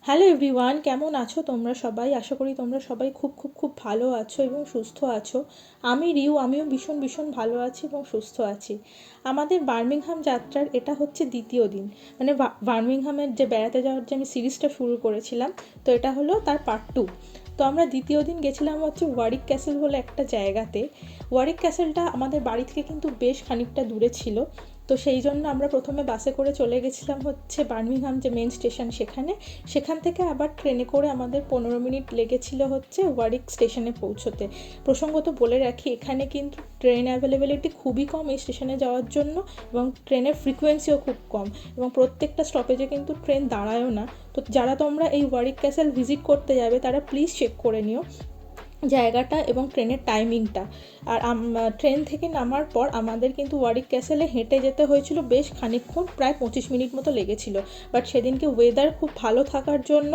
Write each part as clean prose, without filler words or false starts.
Hello everyone, কেমন আছো তোমরা সবাই? আশা করি তোমরা সবাই খুব খুব খুব ভালো আছো এবং সুস্থ আছো। আমিও ভীষণ ভীষণ ভালো আছি এবং সুস্থ আছি। আমাদের বার্মিংহাম যাত্রার এটা হচ্ছে দ্বিতীয় দিন। মানে বার্মিংহামের যে বেড়াতে যাওয়ার যে আমি সিরিজটা শুরু করেছিলাম, তো এটা হলো তার পার্ট 2। তো আমরা দ্বিতীয় দিন গেছিলাম হচ্ছে ওয়ারিক ক্যাসেল বলে একটা জায়গাতে। ওয়ারিক ক্যাসেলটা আমাদের বাড়ি থেকে কিন্তু বেশ খানিকটা দূরে ছিল। তো সেই জন্য আমরা প্রথমে বাসে করে চলে গেছিলাম হচ্ছে বার্মিংহাম যে মেন স্টেশন সেখান থেকে আবার ট্রেনে করে আমাদের 15 মিনিট লেগেছিল হচ্ছে ওয়ারিক স্টেশনে পৌঁছতে। প্রসঙ্গত বলে রাখি, এখানে কিন্তু ট্রেন অ্যাভেলেবিলিটি খুবই কম এই স্টেশনে যাওয়ার জন্য, এবং ট্রেনের ফ্রিকোয়েন্সিও খুব কম, এবং প্রত্যেকটা স্টপেজে কিন্তু ট্রেন দাঁড়ায়ও না। তো যারা তোমরা এই ওয়ারিক ক্যাসেল ভিজিট করতে যাবে তারা প্লিজ চেক করে নিও জায়গাটা এবং ট্রেনের টাইমিংটা। আর ট্রেন থেকে নামার পর আমাদের কিন্তু ওয়ারিক ক্যাসেলে হেঁটে যেতে হয়েছিল বেশ খানিকক্ষণ, প্রায় 25 মিনিট মতো লেগেছিল। বাট সেদিনকে ওয়েদার খুব ভালো থাকার জন্য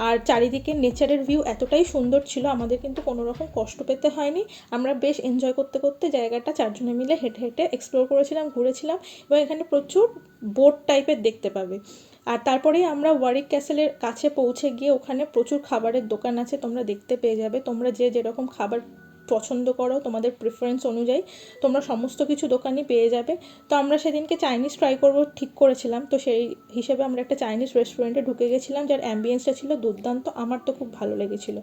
আর চারিদিকে নেচারের ভিউ এতটাই সুন্দর ছিল, আমাদের কিন্তু কোনো রকম কষ্ট পেতে হয়নি। আমরা বেশ এনজয় করতে করতে জায়গাটা চারজনে মিলে হেঁটে হেঁটে এক্সপ্লোর করেছিলাম, ঘুরেছিলাম, এবং এখানে প্রচুর বোট টাইপের দেখতে পাবে। আর তারপরেই আমরা ওয়ারিক ক্যাসেলের কাছে পৌঁছে গিয়ে ওখানে প্রচুর খাবারের দোকান আছে, তোমরা দেখতে পেয়ে যাবে। তোমরা যে যেরকম খাবার পছন্দ করো তোমাদের প্রেফারেন্স অনুযায়ী তোমরা সমস্ত কিছু দোকানই পেয়ে যাবে। তো আমরা সেদিনকে চাইনিজ ট্রাই করবো ঠিক করেছিলাম, তো সেই হিসেবে আমরা একটা চাইনিজ রেস্টুরেন্টে ঢুকে গেছিলাম, যার অ্যাম্বিয়েন্সটা ছিল দুর্দান্ত, আমার তো খুব ভালো লেগেছিলো।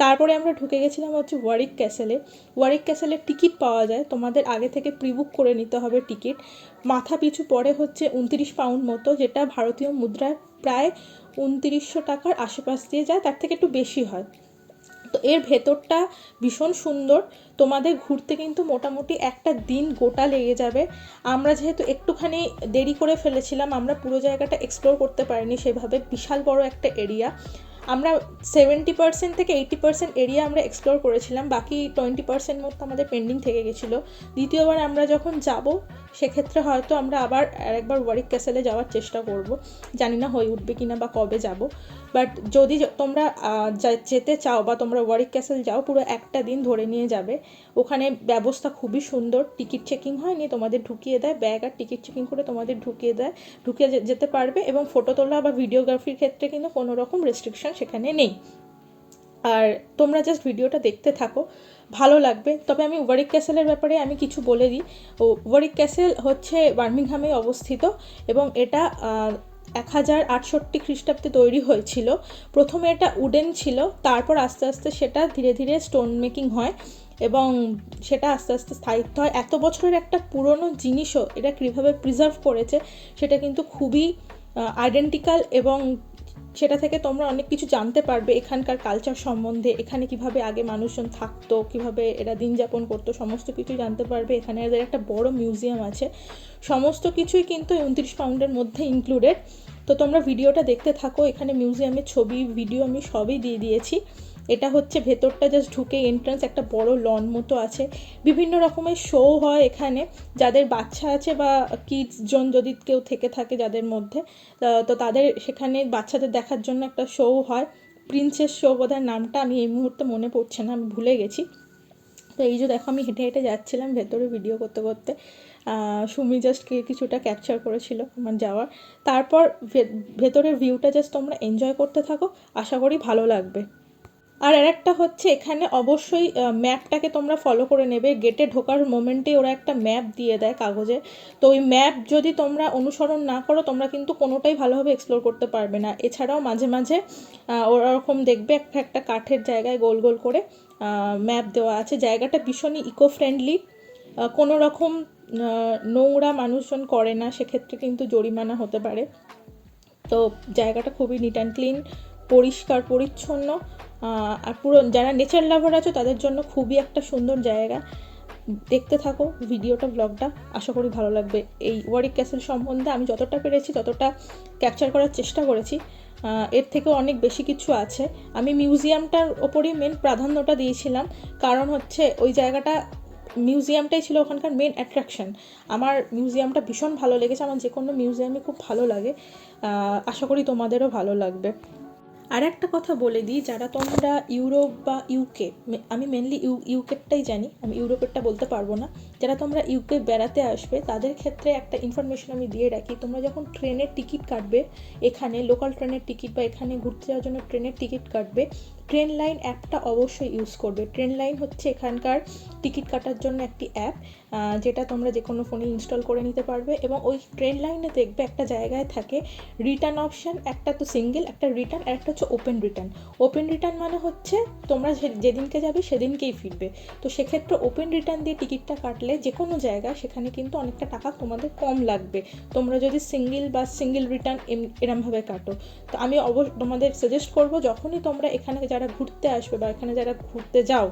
তারপরে আমরা ঢুকে গেছিলাম হচ্ছে ওয়ারিক ক্যাসেলে। ওয়ারিক ক্যাসেলের টিকিট পাওয়া যায়, তোমাদের আগে থেকে প্রিবুক করে নিতে হবে টিকিট। মাথা পিছু পড়ে হচ্ছে 29 পাউন্ড মতো, যেটা ভারতীয় মুদ্রায় প্রায় 2900 টাকার আশেপাশ দিয়ে যায়, তার থেকে একটু বেশি হয়। তো এর ভেতরটা ভীষণ সুন্দর, তোমাদের ঘুরতে কিন্তু মোটামুটি একটা দিন গোটা লেগে যাবে। আমরা যেহেতু একটুখানি দেরি করে ফেলেছিলাম, আমরা পুরো জায়গাটা এক্সপ্লোর করতে পারিনি সেভাবে, বিশাল বড় একটা এরিয়া। আমরা 70% থেকে 80% এরিয়া আমরা এক্সপ্লোর করেছিলাম, বাকি 20% মতো আমাদের পেন্ডিং থেকে গেছিলো। দ্বিতীয়বার আমরা যখন যাব সেক্ষেত্রে হয়তো আমরা আবার আরেকবার ওয়ারিক ক্যাসেলে যাওয়ার চেষ্টা করব, জানি না হয়ে উঠবে কিনা বা কবে যাব। বাট যদি তোমরা যেতে চাও বা তোমরা ওয়ারিক ক্যাসেল যাও, পুরো একটা দিন ধরে নিয়ে যাবে। ওখানে ব্যবস্থা খুবই সুন্দর, টিকিট চেকিং হয়নি, তোমাদের ঢুকিয়ে দেয় ব্যাগ, আর টিকিট চেকিং করে তোমাদের ঢুকিয়ে যেতে পারবে। এবং ফটো তোলা বা ভিডিওগ্রাফির ক্ষেত্রে কিন্তু কোনো রকম রেস্ট্রিকশন সেখানে নেই। আর তোমরা জাস্ট ভিডিওটা দেখতে থাকো, ভালো লাগবে। তবে আমি ওয়ারিক ক্যাসেলের ব্যাপারে আমি কিছু বলে দিই। ওয়ারিক ক্যাসেল হচ্ছে বার্মিংহামে অবস্থিত, এবং এটা 1068 খ্রিস্টাব্দে তৈরি হয়েছিল। প্রথমে এটা উডেন ছিল, তারপর আস্তে আস্তে সেটা ধীরে ধীরে স্টোন মেকিং হয়, এবং সেটা আস্তে আস্তে স্থায়িত্ব হয়। এত বছরের একটা পুরনো জিনিসও এটা কীভাবে প্রিজার্ভ করেছে সেটা কিন্তু খুবই আইডেন্টিক্যাল, এবং সেটা থেকে তোমরা অনেক কিছু জানতে পারবে এখানকার কালচার সম্বন্ধে, এখানে কিভাবে আগে মানুষজন থাকতো, কিভাবে এরা দিন যাপন করতো, সমস্ত কিছুই জানতে পারবে। এখানে এদের একটা বড় মিউজিয়াম আছে, সমস্ত কিছুই কিন্তু 29 পাউন্ডের মধ্যে ইনক্লুডেড। তো তোমরা ভিডিওটা দেখতে থাকো, এখানে মিউজিয়ামের ছবি ভিডিও আমি সবই দিয়ে দিয়েছি। এটা হচ্ছে ভেতরটা, জাস্ট ঢুকে এন্ট্রান্স, একটা বড় লন মতো আছে, বিভিন্ন রকমের শো হয় এখানে। যাদের বাচ্চা আছে বা কিডস জোন যদি কেউ থেকে থাকে যাদের মধ্যে, তো তাদের সেখানে বাচ্চাদের দেখার জন্য একটা শো হয়, প্রিন্সেস শো বোধহয় নামটা, আমি এই মুহূর্তে মনে পড়ছে না, আমি ভুলে গেছি। তো এই যে দেখো, আমি হেঁটে হেঁটে যাচ্ছিলাম ভেতরে ভিডিও করতে করতে, সুমি জাস্ট কিছুটা ক্যাপচার করেছিল আমার যাওয়ার। তারপর ভেতরের ভিউটা জাস্ট তোমরা এনজয় করতে থাকো, আশা করি ভালো লাগবে। আর আরেকটা হচ্ছে, এখানে অবশ্যই ম্যাপটাকে তোমরা ফলো করে নেবে। গেটে ঢোকার মোমেন্টে ওরা একটা ম্যাপ দিয়ে দেয় কাগজে, তো ওই ম্যাপ যদি তোমরা অনুসরণ না করো তোমরা কিন্তু কোনোটাই ভালোভাবে এক্সপ্লোর করতে পারবে না। এছাড়াও মাঝে মাঝে ওরকম দেখবে একটা একটা কাঠের জায়গায় গোল গোল করে ম্যাপ দেওয়া আছে। জায়গাটা ভীষণই ইকো ফ্রেন্ডলি, কোনো রকম নোংরা মানুষজন করে না, সেক্ষেত্রে কিন্তু জরিমানা হতে পারে। তো জায়গাটা খুবই নিট অ্যান্ড ক্লিন, পরিষ্কার পরিচ্ছন্ন, আর পুরো যারা নেচার লাভার আছো তাদের জন্য খুবই একটা সুন্দর জায়গা। দেখতে থাকো ভিডিওটা, ব্লগটা, আশা করি ভালো লাগবে। এই ওয়ারিক ক্যাসেল সম্বন্ধে আমি যতটা পেরেছি ততটা ক্যাপচার করার চেষ্টা করেছি, এর থেকেও অনেক বেশি কিছু আছে। আমি মিউজিয়ামটার ওপরই মেন প্রাধান্যটা দিয়েছিলাম, কারণ হচ্ছে ওই জায়গাটা, মিউজিয়ামটাই ছিল ওখানকার মেন অ্যাট্রাকশন। আমার মিউজিয়ামটা ভীষণ ভালো লেগেছে, আমার যে কোনো মিউজিয়ামই খুব ভালো লাগে, আশা করি তোমাদেরও ভালো লাগবে। আর একটা কথা বলে দিই, যারা তোমরা ইউরোপ বা ইউকে, আমি মেনলি ইউকেরটাই জানি, আমি ইউরোপেরটা বলতে পারবো না, যারা তোমরা ইউকে বেড়াতে আসবে তাদের ক্ষেত্রে একটা ইনফরমেশন আমি দিয়ে রাখি। তোমরা যখন ট্রেনের টিকিট কাটবে, এখানে লোকাল ট্রেনের টিকিট বা এখানে ঘুরতে যাওয়ার জন্য ট্রেনের টিকিট কাটবে, ট্রেন লাইন অ্যাপটা অবশ্যই ইউজ করবে। ট্রেন লাইন হচ্ছে এখানকার টিকিট কাটার জন্য একটি অ্যাপ, যেটা তোমরা যে কোনো ফোনে ইনস্টল করে নিতে পারবে। এবং ওই ট্রেন লাইনে দেখবে একটা জায়গায় থাকে রিটার্ন অপশান, একটা তো সিঙ্গেল, একটা রিটার্ন, আর একটা হচ্ছে ওপেন রিটার্ন। ওপেন রিটার্ন মানে হচ্ছে তোমরা যেদিনকে যাবে সেদিনকেই ফিরবে। তো সেক্ষেত্রে ওপেন রিটার্ন দিয়ে টিকিটটা কাটলে যে কোনো জায়গায় সেখানে কিন্তু অনেকটা টাকা তোমাদের কম লাগবে, তোমরা যদি সিঙ্গেল রিটার্ন এরমভাবে কাটো। তো আমি তোমাদের সাজেস্ট করবো, যখনই তোমরা এখানে যারা ঘুরতে আসবে বা এখানে যারা ঘুরতে যাও,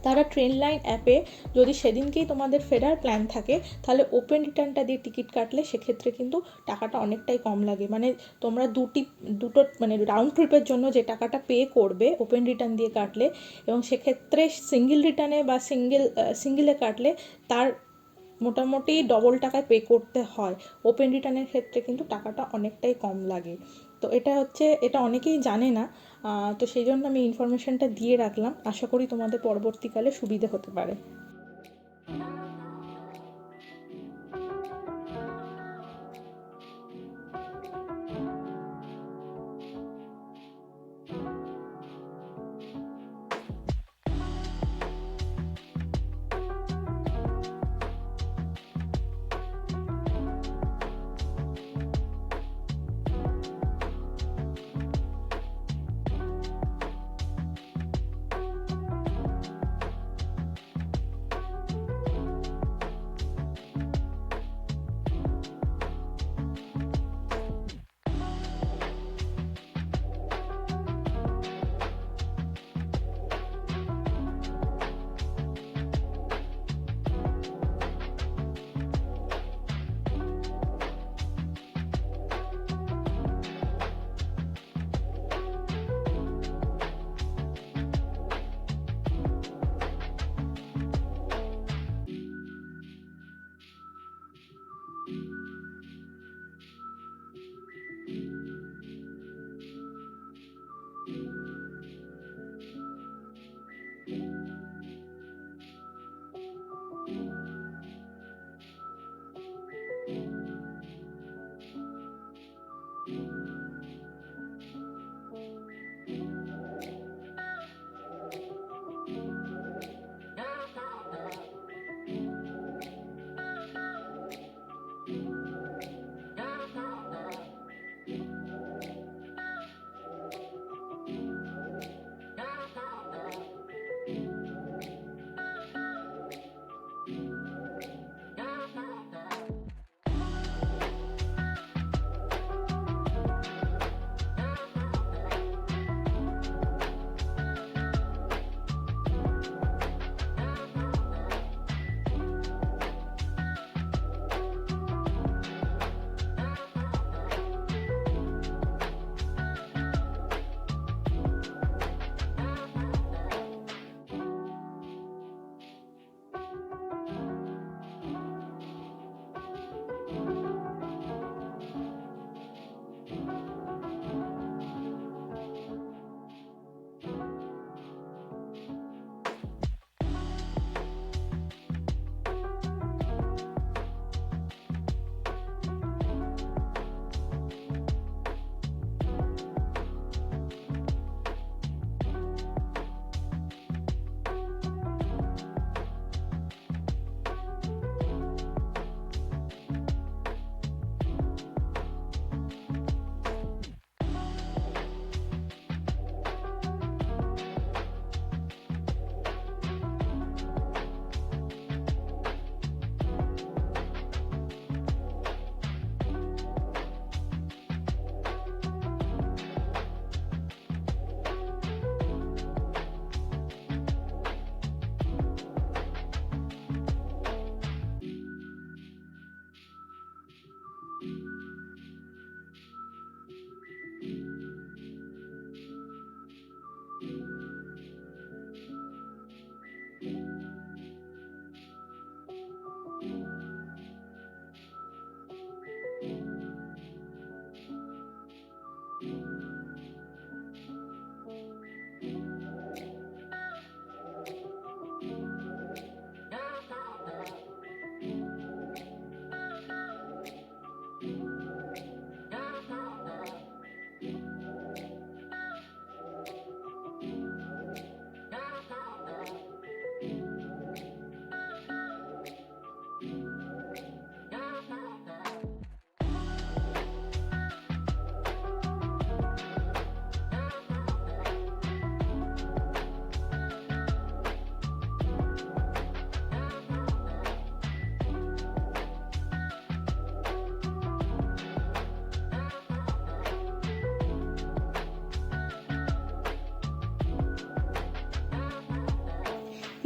তারা ট্রেন লাইন অ্যাপে যদি সেদিনকেই তোমাদের ফেরার প্ল্যান থাকে, তাহলে ওপেন রিটার্নটা দিয়ে টিকিট কাটলে সেক্ষেত্রে কিন্তু টাকাটা অনেকটাই কম লাগে। মানে তোমরা দুটো মানে রাউন্ড ট্রিপের জন্য যে টাকাটা পে করবে ওপেন রিটার্ন দিয়ে কাটলে, এবং সেক্ষেত্রে সিঙ্গেল রিটার্নে বা সিঙ্গেলে কাটলে তার মোটামুটি ডবল টাকায় পে করতে হয়। ওপেন রিটার্নের ক্ষেত্রে কিন্তু টাকাটা অনেকটাই কম লাগে। তো এটা অনেকেই জানে না। তো সেই জন্য আমি ইনফরমেশনটা দিয়ে রাখলাম, আশা করি তোমাদের পরবর্তীকালে সুবিধে হতে পারে।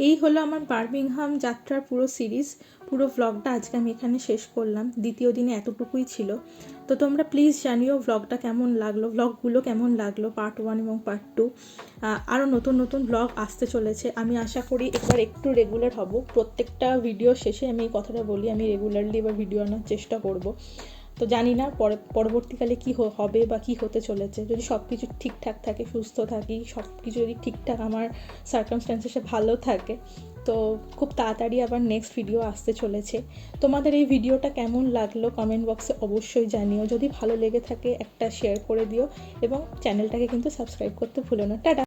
এই হলো আমার বার্মিংহাম যাত্রার পুরো সিরিজ, পুরো ভ্লগটা আজকে আমি এখানে শেষ করলাম। দ্বিতীয় দিনে এতটুকুই ছিল। তো তোমরা প্লিজ জানিও ভ্লগটা কেমন লাগলো, ভ্লগগুলো কেমন লাগলো, পার্ট 1 এবং পার্ট 2। আরও নতুন নতুন ভ্লগ আসতে চলেছে। আমি আশা করি এবার একটু রেগুলার হব। প্রত্যেকটা ভিডিও শেষে আমি এই কথাটা বলি, আমি রেগুলারলি এবার ভিডিও আনার চেষ্টা করব। তো জানি না পরবর্তীকালে কী হবে বা কী হতে চলেছে। যদি সব কিছু ঠিকঠাক থাকে, সুস্থ থাকি, সব কিছু যদি ঠিকঠাক আমার সার্কামস্ট্যান্সেসে ভালো থাকে, তো খুব তাড়াতাড়ি আবার নেক্সট ভিডিও আসতে চলেছে। তোমাদের এই ভিডিওটা কেমন লাগলো কমেন্ট বক্সে অবশ্যই জানিও। যদি ভালো লেগে থাকে একটা শেয়ার করে দিও এবং চ্যানেলটাকে কিন্তু সাবস্ক্রাইব করতে ভুলো না। টাটা।